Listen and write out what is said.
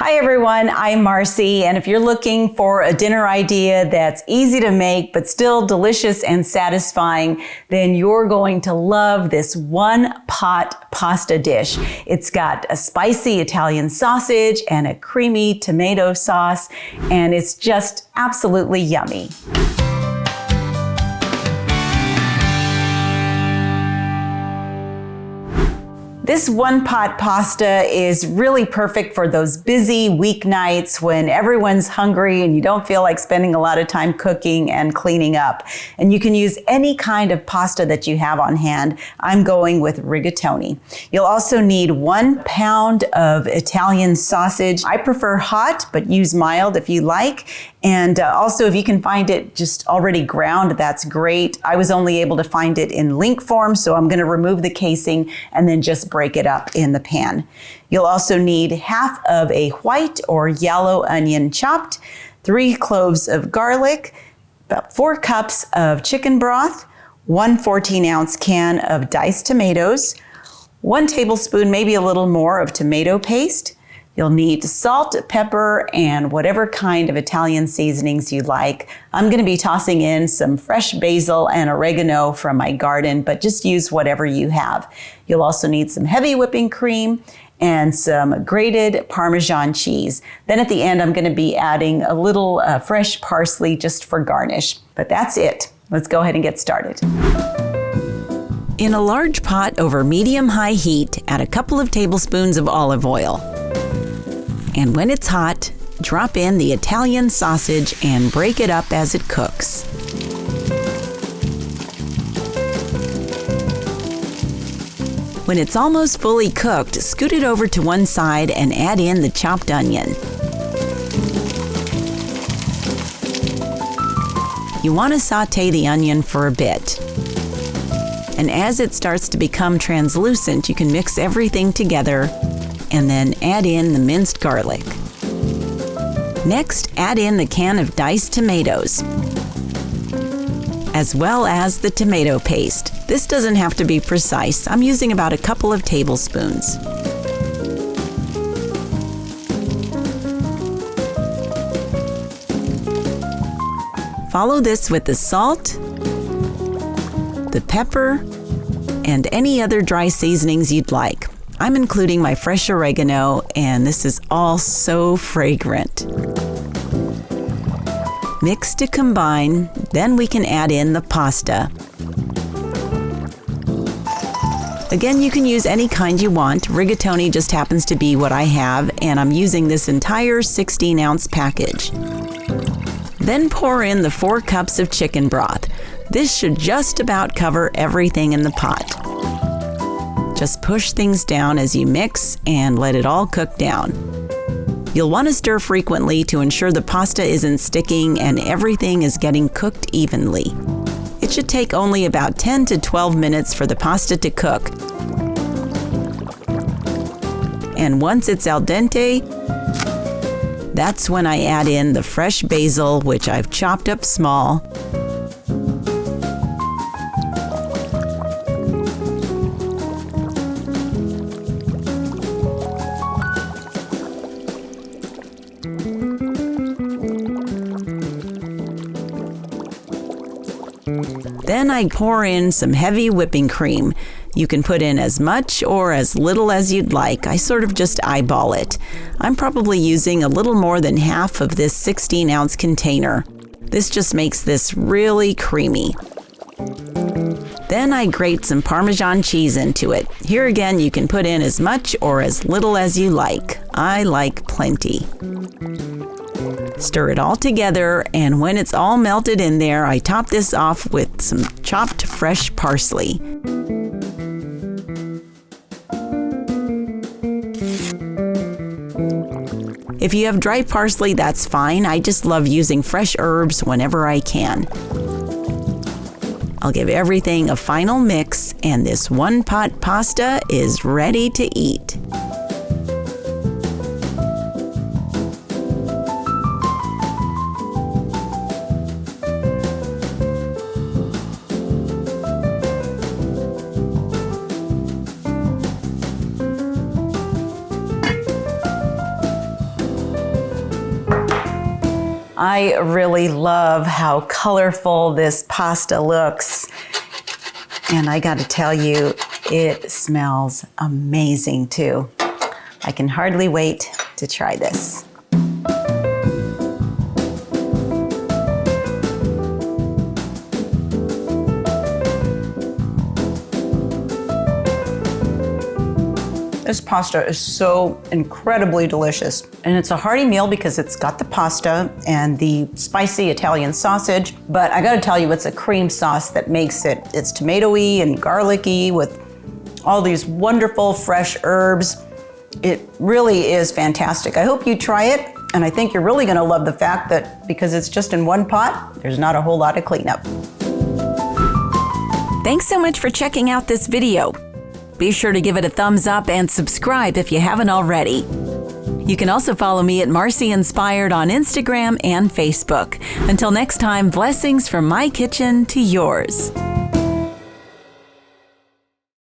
Hi everyone, I'm Marcy, and if you're looking for a dinner idea that's easy to make but still delicious and satisfying, then you're going to love this one-pot pasta dish. It's got a spicy Italian sausage and a creamy tomato sauce, and it's just absolutely yummy. This one-pot pasta is really perfect for those busy weeknights when everyone's hungry and you don't feel like spending a lot of time cooking and cleaning up. And you can use any kind of pasta that you have on hand. I'm going with rigatoni. You'll also need 1 pound of Italian sausage. I prefer hot, but use mild if you like. And also, if you can find it just already ground, that's great. I was only able to find it in link form, so I'm going to remove the casing and then just break it up in the pan. You'll also need half of a white or yellow onion chopped, 3 cloves of garlic, about 4 cups of chicken broth, 1 14-ounce can of diced tomatoes, 1 tablespoon, maybe a little more, of tomato paste. You'll need salt, pepper, and whatever kind of Italian seasonings you like. I'm going to be tossing in some fresh basil and oregano from my garden, but just use whatever you have. You'll also need some heavy whipping cream and some grated Parmesan cheese. Then at the end, I'm going to be adding a little fresh parsley just for garnish. But that's it. Let's go ahead and get started. In a large pot over medium-high heat, add a couple of tablespoons of olive oil. And when it's hot, drop in the Italian sausage and break it up as it cooks. When it's almost fully cooked, scoot it over to one side and add in the chopped onion. You want to sauté the onion for a bit. And as it starts to become translucent, you can mix everything together and then add in the minced garlic. Next, add in the can of diced tomatoes, as well as the tomato paste. This doesn't have to be precise. I'm using about a couple of tablespoons. Follow this with the salt, the pepper, and any other dry seasonings you'd like. I'm including my fresh oregano, and this is all so fragrant. Mix to combine, then we can add in the pasta. Again, you can use any kind you want. Rigatoni just happens to be what I have, and I'm using this entire 16-ounce package. Then pour in the 4 cups of chicken broth. This should just about cover everything in the pot. Just push things down as you mix and let it all cook down. You'll want to stir frequently to ensure the pasta isn't sticking and everything is getting cooked evenly. It should take only about 10 to 12 minutes for the pasta to cook. And once it's al dente, that's when I add in the fresh basil, which I've chopped up small. Then I pour in some heavy whipping cream. You can put in as much or as little as you'd like. I sort of just eyeball it. I'm probably using a little more than half of this 16-ounce container. This just makes this really creamy. Then I grate some Parmesan cheese into it. Here again, you can put in as much or as little as you like. I like plenty. Stir it all together, and when it's all melted in there, I top this off with some chopped fresh parsley. If you have dry parsley, that's fine. I just love using fresh herbs whenever I can. I'll give everything a final mix, and this one-pot pasta is ready to eat. I really love how colorful this pasta looks. And I got to tell you, it smells amazing too. I can hardly wait to try this. This pasta is so incredibly delicious. And it's a hearty meal because it's got the pasta and the spicy Italian sausage. But I gotta tell you, it's a cream sauce that makes it. It's tomatoey and garlicky with all these wonderful fresh herbs. It really is fantastic. I hope you try it. And I think you're really gonna love the fact that because it's just in one pot, there's not a whole lot of cleanup. Thanks so much for checking out this video. Be sure to give it a thumbs up and subscribe if you haven't already. You can also follow me at Marcy Inspired on Instagram and Facebook. Until next time, blessings from my kitchen to yours.